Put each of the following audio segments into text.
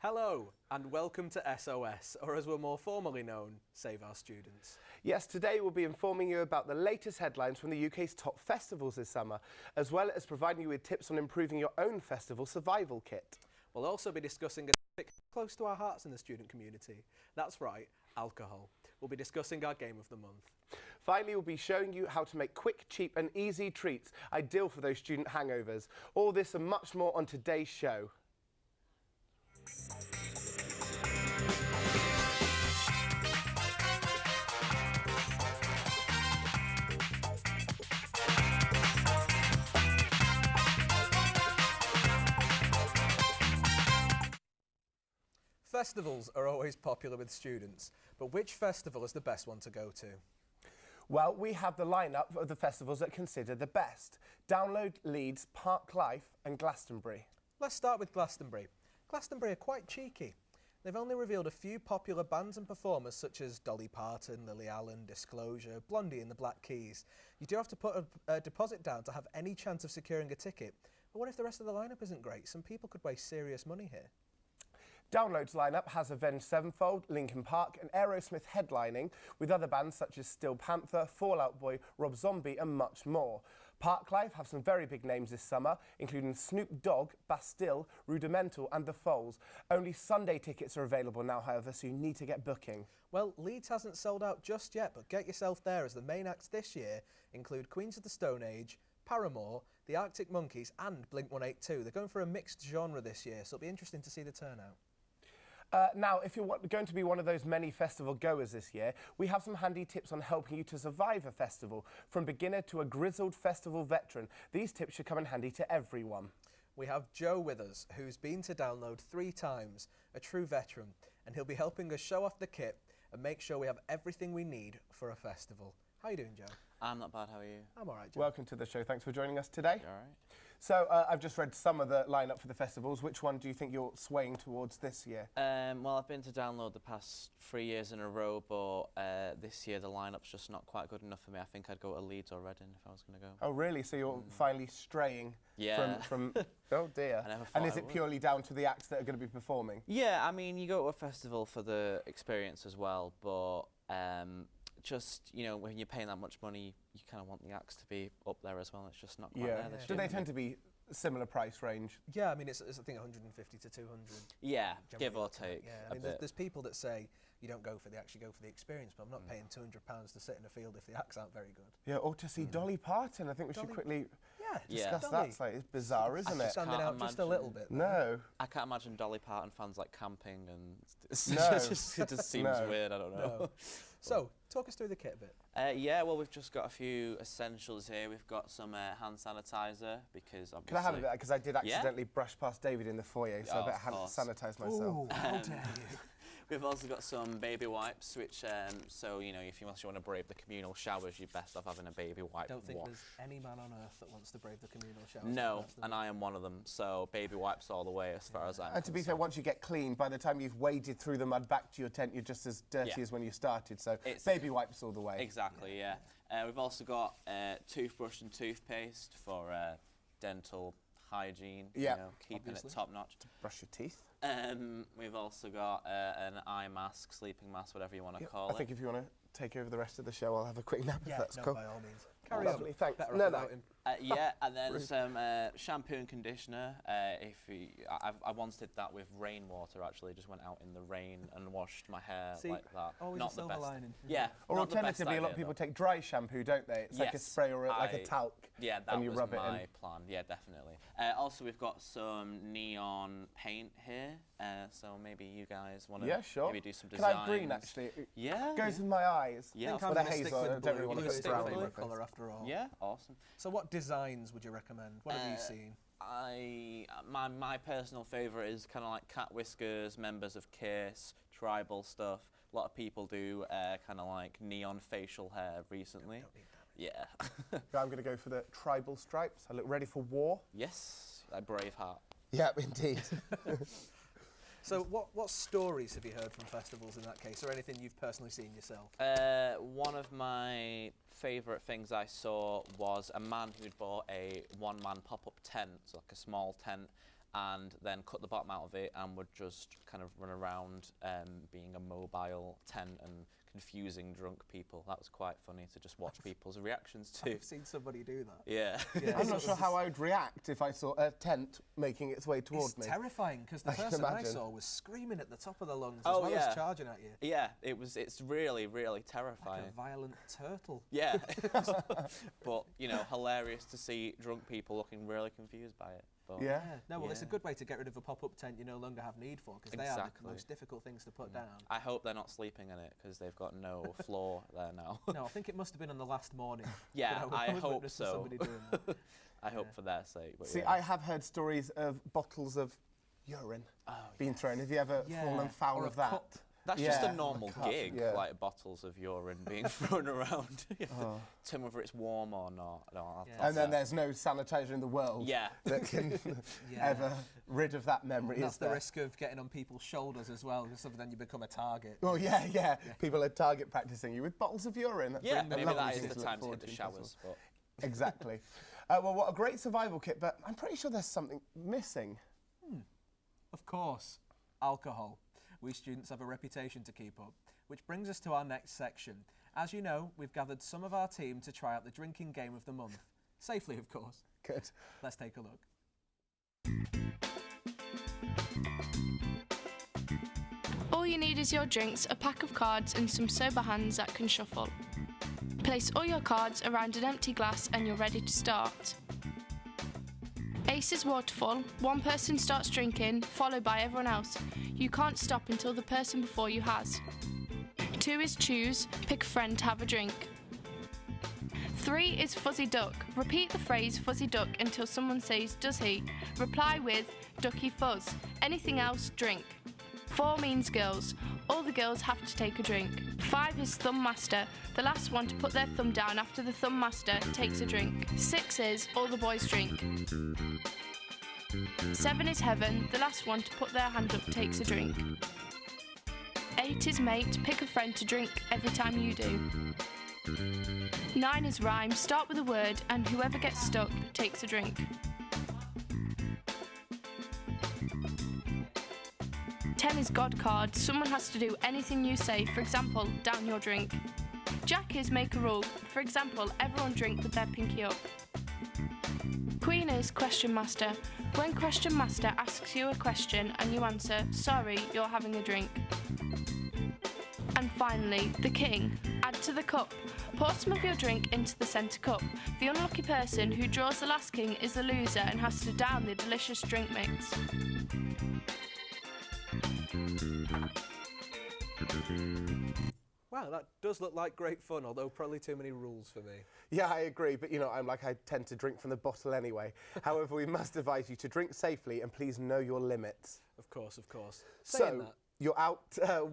Hello and welcome to SOS, or as we're more formally known, Save Our Students. Yes, today we'll be informing you about the latest headlines from the UK's top festivals this summer, as well as providing you with tips on improving your own festival survival kit. We'll also be discussing a topic close to our hearts in the student community. That's right, alcohol. We'll be discussing our game of the month. Finally, we'll be showing you how to make quick, cheap and easy treats, ideal for those student hangovers. All this and much more on today's show. Festivals are always popular with students, but which festival is the best one to go to? Well, we have the lineup of the festivals that consider the best. Download, Leeds, Park Life and Glastonbury. Let's start with Glastonbury. Glastonbury are quite cheeky. They've only revealed a few popular bands and performers such as Dolly Parton, Lily Allen, Disclosure, Blondie and the Black Keys. You do have to put a deposit down to have any chance of securing a ticket. But what if the rest of the lineup isn't great? Some people could waste serious money here. Download's lineup has Avenged Sevenfold, Linkin Park and Aerosmith headlining, with other bands such as Steel Panther, Fall Out Boy, Rob Zombie and much more. Park Life have some very big names this summer, including Snoop Dogg, Bastille, Rudimental and The Foals. Only Sunday tickets are available now, however, so you need to get booking. Well, Leeds hasn't sold out just yet, but get yourself there as the main acts this year include Queens of the Stone Age, Paramore, the Arctic Monkeys and Blink-182. They're going for a mixed genre this year, so it'll be interesting to see the turnout. Now, if you're going to be one of those many festival goers this year, we have some handy tips on helping you to survive a festival. From beginner to a grizzled festival veteran, these tips should come in handy to everyone. We have Joe with us, who's been to Download 3 times, a true veteran, and he'll be helping us show off the kit and make sure we have everything we need for a festival. How are you doing, Joe? I'm not bad, how are you? I'm all right, Joe. Welcome to the show. Thanks for joining us today. You all right? So, I've just read some of the lineup for the festivals. Which one do you think you're swaying towards this year? Well, I've been to Download the past 3 years in a row, but this year the lineup's just not quite good enough for me. I think I'd go to Leeds or Reading if I was going to go. Oh, really? So you're finally straying from oh dear. I never thought And is I it would. purely down to the acts that are going to be performing? Yeah, I mean, you go to a festival for the experience as well, but just, you know, when you're paying that much money, you kind of want the acts to be up there as well. It's just not quite there this Do year. they tend to be similar price range? Yeah, I mean, it's I think 150 to 200. Yeah, generally give or looking at. take Yeah, a I mean, bit. there's people that say you don't go for the act, you go for the experience, but I'm not paying £200 to sit in a field if the acts aren't very good. Yeah, or to see Dolly Parton. I think we should Dolly- quickly Yeah. discuss Dolly. that. It's, like, it's bizarre, isn't it? Standing out just a little bit. No. I can't imagine Dolly Parton fans like camping and No. it just seems No. weird, I don't know. No. So, talk us through the kit a bit. Yeah, well, we've just got a few essentials here. We've got some hand sanitizer because obviously... Can I have a bit? Because I did Yeah? accidentally brush past David in the foyer, so Oh, I better of course. sanitise myself. Ooh, how dare you. We've also got some baby wipes, which, so, you know, if you want to brave the communal showers, you're best off having a baby wipe I don't think wash. there's any man on earth that wants to brave the communal showers. No, and I am one of them, so baby wipes all the way as far as I'm And to be fair, concerned. once you get clean, by the time you've waded through the mud back to your tent, you're just as dirty Yeah. as when you started. So It's- baby wipes all the way. Exactly, yeah. We've also got toothbrush and toothpaste for dental hygiene, Yeah. you know, keeping Obviously. it top notch. Brush your teeth. We've also got an eye mask, sleeping mask, whatever you want to call I it. think if you want to take over the rest of the show, I'll have a quick nap Yeah, if that's no, cool. by all means. Carry Lovely, on. thanks. Better No, off no. without him. Yeah, and then some shampoo and conditioner. I once did that with rainwater, actually. Just went out in the rain and washed my hair See, like that. always Not a the silver best. lining. Yeah. Or not the best alternatively, a lot of idea, people though. take dry shampoo, don't they? It's like a Yes, spray or like a talc. Yeah, that and you was rub it my in. plan. Yeah, definitely. Also, we've got some neon paint here. So maybe you guys want to Yeah, sure. maybe do some Can designs. I have green, actually? It Yeah. goes with my eyes. Yeah, I of think I'm With a going to stick hazel, I with don't blue. really want to Blue put is brown my in my favourite face. colour after all. Yeah, awesome. So what designs would you recommend? What have you seen? My personal favourite is kind of like cat whiskers, members of Kiss, tribal stuff. A lot of people do kind of like neon facial hair recently. Don't need that. Yeah. I'm going to go for the tribal stripes. I look ready for war. Yes, a Braveheart. Yeah, indeed. So what stories have you heard from festivals in that case, or anything you've personally seen yourself? One of my favourite things I saw was a man who'd bought a one-man pop-up tent, so like a small tent, and then cut the bottom out of it and would just kind of run around being a mobile tent and confusing drunk people. That was quite funny to just watch people's reactions to. I've seen somebody do that. Yeah. Yeah, I'm not sure how I would react if I saw a tent making its way toward It's me. terrifying because the I can person I imagine. saw was screaming at the top of their lungs Oh, as well yeah. as charging at you. Yeah, it's really, really terrifying. Like a violent turtle. Yeah. But, you know, hilarious to see drunk people looking really confused by it. But Yeah. No, well, it's a Yeah. good way to get rid of a pop-up tent you no longer have need for because they are the Exactly. most difficult things to put down. I hope they're not sleeping in it because they've got no floor there now. No, I think it must have been on the last morning. Yeah, that I was hope witnessing so. Somebody doing that. I hope for their sake. But See, yeah. I have heard stories of bottles of urine being thrown. Have you ever fallen foul or of a that? cup. That's just Yeah, a normal cup, gig, yeah. like bottles of urine being thrown around. You have to tell whether it's warm or not. No, Yeah. And then there's no sanitizer in the world Yeah. that can Yeah. ever rid of that memory. That's is the there? risk of getting on people's shoulders as well, because then you become a target. Well, yeah. People are target practicing you with bottles of urine. That's Yeah, a maybe lovely that thing is the look time to forward hit the in Christmas. showers. But Exactly. Well, what a great survival kit, but I'm pretty sure there's something missing. Of course, alcohol. We students have a reputation to keep up, which brings us to our next section. As you know, we've gathered some of our team to try out the drinking game of the month. Safely, of course. Good. Let's take a look. All you need is your drinks, a pack of cards and some sober hands that can shuffle. Place all your cards around an empty glass and you're ready to start. Ace is waterfall. One person starts drinking, followed by everyone else. You can't stop until the person before you has. 2 is choose. Pick a friend to have a drink. 3 is fuzzy duck. Repeat the phrase fuzzy duck until someone says, does he? Reply with ducky fuzz. Anything else, drink. 4 means girls. All the girls have to take a drink. 5 is thumb master. The last one to put their thumb down after the thumb master takes a drink. 6 is all the boys drink. 7 is heaven. The last one to put their hand up takes a drink. 8 is mate. Pick a friend to drink every time you do. 9 is rhyme. Start with a word and whoever gets stuck takes a drink. 10 is God card. Someone has to do anything you say. For example, down your drink. Jack is make a rule. For example, everyone drink with their pinky up. Queen is question master. When question master asks you a question and you answer, sorry, you're having a drink. And finally, the king. Add to the cup. Pour some of your drink into the centre cup. The unlucky person who draws the last king is the loser and has to down the delicious drink mix. Wow, that does look like great fun, although probably too many rules for me. Yeah, I agree, but I tend to drink from the bottle anyway. However, we must advise you to drink safely and please know your limits. Of course, of course. So, Saying that, you're out.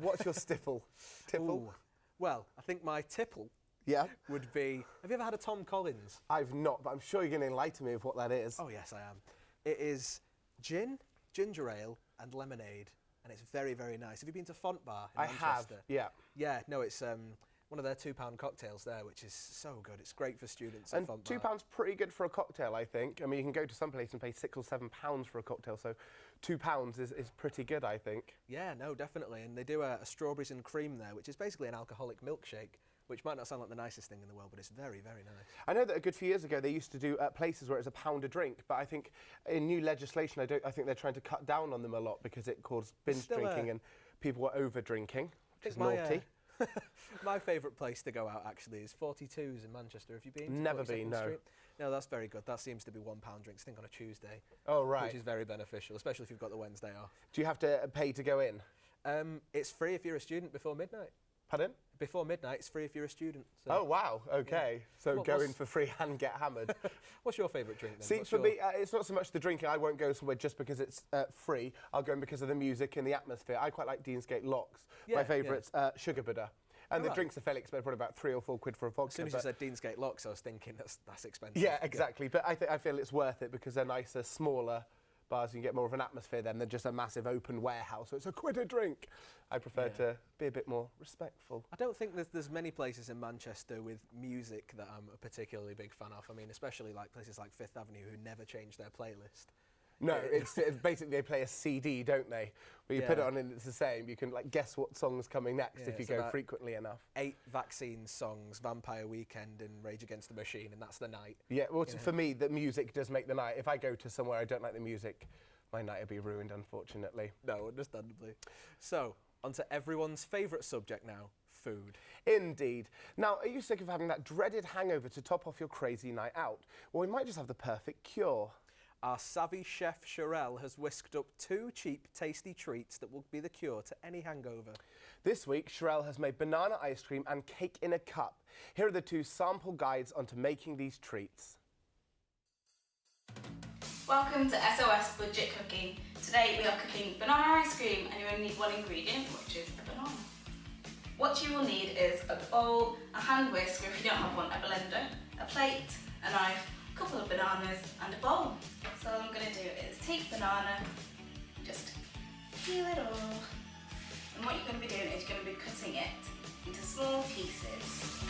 What's your stifle? Tipple? ooh, well, I think my tipple Yeah? would be... Have you ever had a Tom Collins? I've not, but I'm sure you're going to enlighten me of what that is. Oh, yes, I am. It is gin, ginger ale and lemonade, and it's very, very nice. Have you been to Font Bar in I have, Manchester? yeah. Yeah, no, it's one of their £2 cocktails there, which is so good. It's great for students And at Font £2 Bar. pretty good for a cocktail, I think. I mean, you can go to some place and pay £6 or £7 for a cocktail, so £2 is pretty good, I think. Yeah, no, definitely. And they do a strawberries and cream there, which is basically an alcoholic milkshake, which might not sound like the nicest thing in the world, but it's very, very nice. I know that a good few years ago they used to do places where it's £1 a drink, but I think in new legislation, I think they're trying to cut down on them a lot because it caused binge still, drinking and people were over drinking, which is my, naughty. My favourite place to go out actually is 42's in Manchester. Have you been? To Never 42nd been, no. Street? No, that's very good. That seems to be £1 drinks, I think, on a Tuesday, Oh, right. which is very beneficial, especially if you've got the Wednesday off. Do you have to pay to go in? It's free if you're a student before midnight. Pardon? Before midnight, it's free if you're a student. So Oh, wow. Okay. So What go was- in for free and get hammered. What's your favourite drink then? See, What's for your- me, it's not so much the drinking. I won't go somewhere just because it's free. I'll go in because of the music and the atmosphere. I quite like Deansgate Locks. Yeah, My yeah. favourite's Sugar Buddha. And the Right. drinks are fairly expensive, probably about £3 or £4 for a vodka. As soon as you but- said Deansgate Locks, I was thinking that's expensive. Yeah, exactly. But I feel it's worth it because they're nicer, smaller bars. You can get more of an atmosphere then than just a massive open warehouse. So it's £1 a drink. I prefer to be a bit more respectful. I don't think there's many places in Manchester with music that I'm a particularly big fan of. I mean, especially like places like Fifth Avenue who never change their playlist. No, it's basically they play a CD, don't they? Where you put it Yeah. on and it's the same. You can like guess what song's coming next Yeah, if you it's go about frequently enough. 8 Vaccine songs, Vampire Weekend and Rage Against the Machine, and that's the night. Yeah, well, for me, the music does make the night. If I go to somewhere I don't like the music, my night will be ruined, unfortunately. No, understandably. So, on to everyone's favourite subject now, food. Indeed. Now, are you sick of having that dreaded hangover to top off your crazy night out? Well, we might just have the perfect cure. Our savvy chef Sherelle has whisked up 2 cheap, tasty treats that will be the cure to any hangover. This week, Sherelle has made banana ice cream and cake in a cup. Here are the 2 sample guides onto making these treats. Welcome to SOS Budget Cooking. Today we are cooking banana ice cream and you only need 1 ingredient, which is a banana. What you will need is a bowl, a hand whisk, or if you don't have one, a blender, a plate, a knife, a couple of bananas and a bowl. So all I'm going to do is take banana, just peel it all, and what you're going to be doing is you're going to be cutting it into small pieces.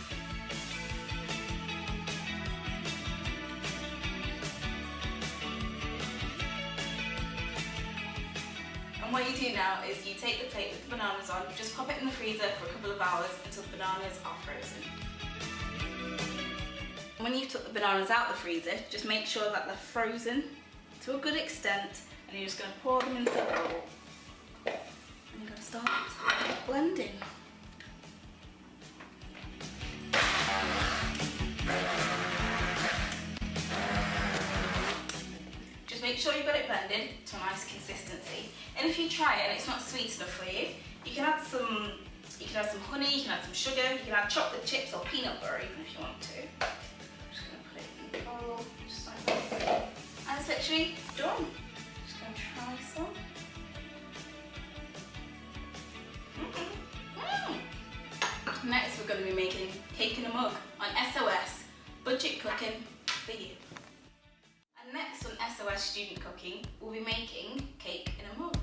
And what you do now is you take the plate with the bananas on, you just pop it in the freezer for a couple of hours until the bananas are frozen. And when you've took the bananas out of the freezer, just make sure that they're frozen to a good extent, and you're just going to pour them into the bowl. And you're going to start blending. Just make sure you've got it blended to a nice consistency. And if you try it and it's not sweet enough for you, you can add some honey, you can add some sugar, you can add chocolate chips or peanut butter even if you want to. I'm just going to put it in the bowl, just like that. And it's literally done. Just going to try some. Next we're going to be making cake in a mug on SOS Budget Cooking for you. And next on SOS Student Cooking, we'll be making cake in a mug.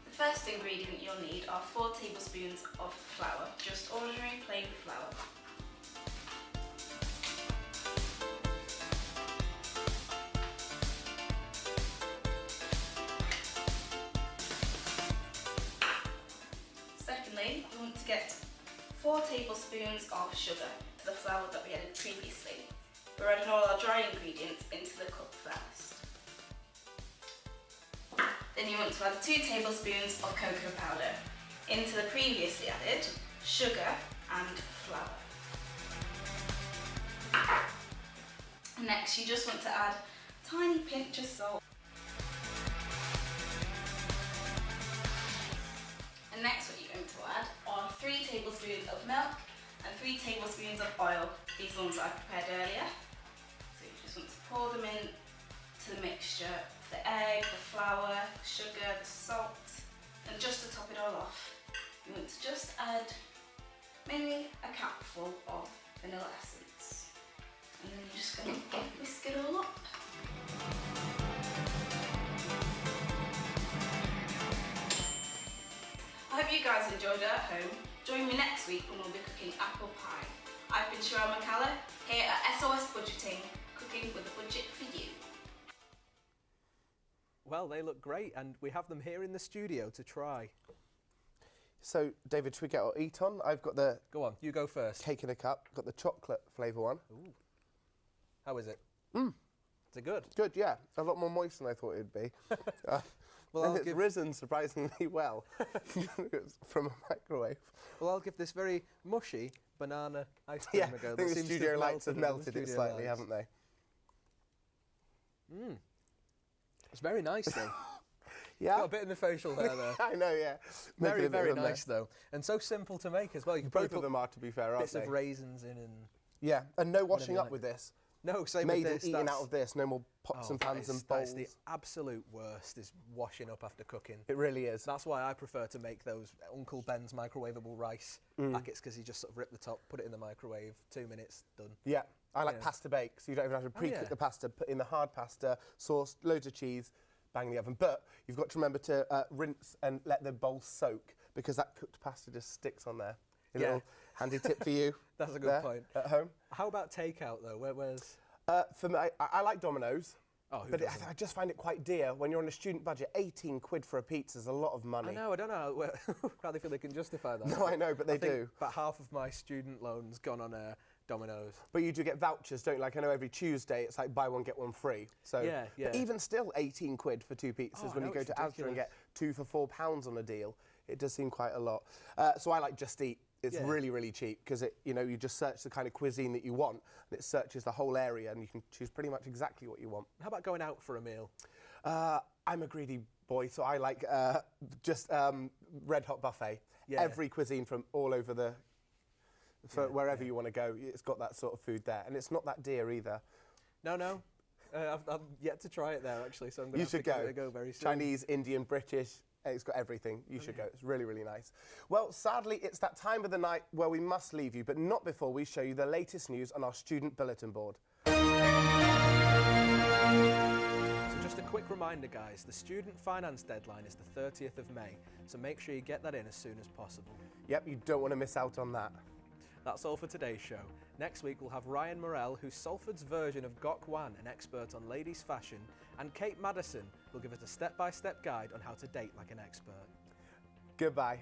The first ingredient you'll need are 4 tablespoons of flour, just ordinary plain flour. Secondly, you want to get 4 tablespoons of sugar to the flour that we added previously. We're adding all our dry ingredients into the cup first. Then you want to add 2 tablespoons of cocoa powder into the previously added sugar and flour. Next, you just want to add a tiny pinch of salt. And next what you're going to add are 3 tablespoons of milk and 3 tablespoons of oil. These ones I prepared earlier. So you just want to pour them in to the mixture, the egg, the flour, the sugar, the salt, and just to top it all off, you want to just add maybe a cupful of vanilla essence. And then you're just going to whisk it all up. I hope you guys enjoyed it at home. Join me next week when we'll be cooking apple pie. I've been Sherelle McCalla here at SOS Budgeting, cooking with a budget for you. Well, they look great, and we have them here in the studio to try. So, David, should we get our eat on? I've got the Go on, you go first. cake in a cup, got the chocolate flavour one. Ooh. How is it? Mm. Is it good? Good, yeah. A lot more moist than I thought it'd be. Well, and I'll it's give- risen surprisingly well from a microwave. Well, I'll give this very mushy banana ice cream Yeah, a go. I that think the seems to studio lights have in the melted it studio slightly, lights. haven't they? It's very nice, though. Yeah. Got a bit in the facial hair there. I know, yeah. Very, Making a bit very of a mess. nice, though. And so simple to make as well. You can Both probably of them put are, to be fair, aren't bits they? of raisins in and... Yeah, and no washing you up like. with this. No, same Made with and this. eating that's- out of this. No more pots and that pans is- and that bowls. is the absolute worst, is washing up after cooking. It really is. That's why I prefer to make those Uncle Ben's microwavable rice packets, because you just sort of rip the top, put it in the microwave, 2 minutes, done. Yeah, I like Yeah. pasta bake, so you don't even have to pre-cook yeah. the pasta. Put in the hard pasta, sauce, loads of cheese, bang in the oven. But you've got to remember to rinse and let the bowl soak, because that cooked pasta just sticks on there. In Yeah. little Handy tip for you. That's a good there point. At home. How about takeout though? Where's? For me, I like Domino's. Oh, who but doesn't? I just find it quite dear when you're on a student budget. 18 quid for a pizza is a lot of money. I know. I don't know how they feel they can justify that. No, I know, but they I think do. About half of my student loans gone on Domino's. But you do get vouchers, don't you? Like I know every Tuesday it's like buy one get one free. So Yeah, yeah. But even still, 18 quid for 2 pizzas Oh, I when you know, go it's to Asda and ridiculous. get 2 for £4 on a deal. It does seem quite a lot. So I like Just Eat. It's Yeah. really, really cheap because you just search the kind of cuisine that you want and it searches the whole area and you can choose pretty much exactly what you want. How about going out for a meal? I'm a greedy boy, so I like just Red Hot Buffet. Yeah. Every cuisine from all over wherever you want to go, it's got that sort of food there. And it's not that dear either. No. I've yet to try it there actually, so I'm going You to should give it a go very soon. Chinese, Indian, British. It's got everything. You should go. It's really, really nice. Well, sadly, it's that time of the night where we must leave you, but not before we show you the latest news on our student bulletin board. So just a quick reminder, guys, the student finance deadline is the 30th of May, so make sure you get that in as soon as possible. Yep, you don't want to miss out on that. That's all for today's show. Next week we'll have Ryan Morell, who's Salford's version of Gok Wan, an expert on ladies' fashion, and Kate Madison will give us a step-by-step guide on how to date like an expert. Goodbye.